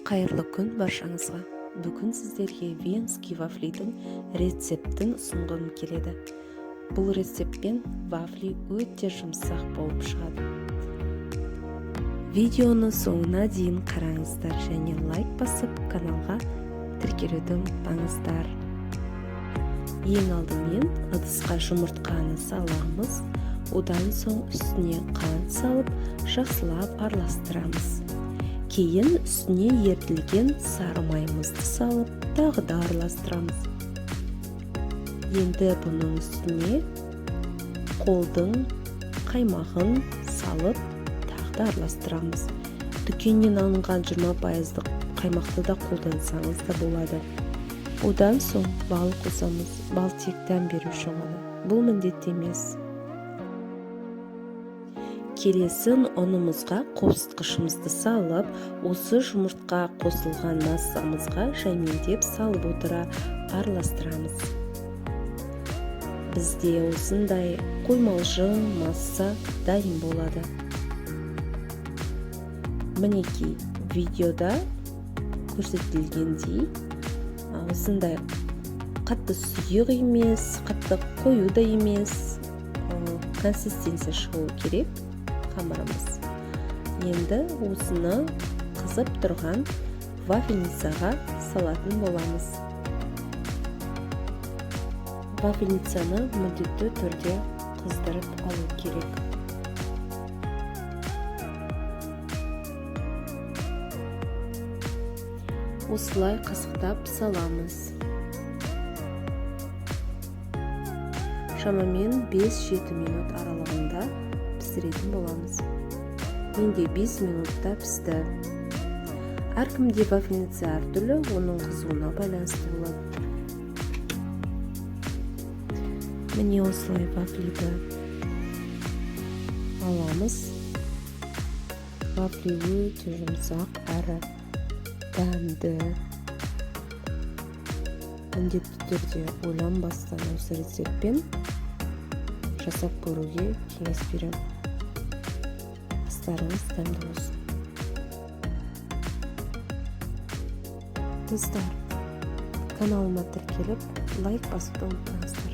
Қайырлы күн баршаңызға. Бүгін сіздерге венский вафлидің рецептін ұсынғым келеді. Бұл рецептпен вафли өте жұмсақ болып шығады. Видеоны соңына дейін қараңыздар және лайк басып каналға тіркелуді ұмытпаңыздар. Ең алдымен ыдысқа жұмыртқаны саламыз. Одан соң үстіне қант салып, жақсылап араластырамыз. Кейін үстіне ерітілген сары майымызды салып, тағы да араластырамыз. Енді бұның үстіне қолдың қаймағын салып, тағы да араластырамыз. Дүкеннен алынған 20% қаймақты да қолдансаңыз да болады. Одан соң бал қосамыз. Бал тек дәм беруші ғана. Бұл міндетті емес. Келесін ұнымызға қосқышымызды салып, осы жұмыртқа қосылған массамызға жаймендеп салып отыра араластырамыз. Бізде осындай қоймалжың масса дайын болады. Мінекей видеода көрсетілгендей осындай қатты сұйық емес, қатты қою да емес, консистенция шығу керек қамырымыз. Енді осыны қызып тұрған вафельницаға салатын боламыз. Вафельницаны міндетті түрде қыздырып алу керек. Осылай қасықтап саламыз. Шамамен 5-7 минут аралығында пісіретін боламыз. Менде 5 минутта пісті. Әркімде вафельница әртүрлі, оның қызуына байланысты болады. Міне осылай вафлиді аламыз. Вафли өте жұмсақ әрі дәмді. Міндетті түрде ойланбастан осы рецептпен жасап көруге кеңес беремін. Астарыңыз дәмді болсын. Достар, каналыма тіркеліп, лайк басуды ұмытпаңыздар.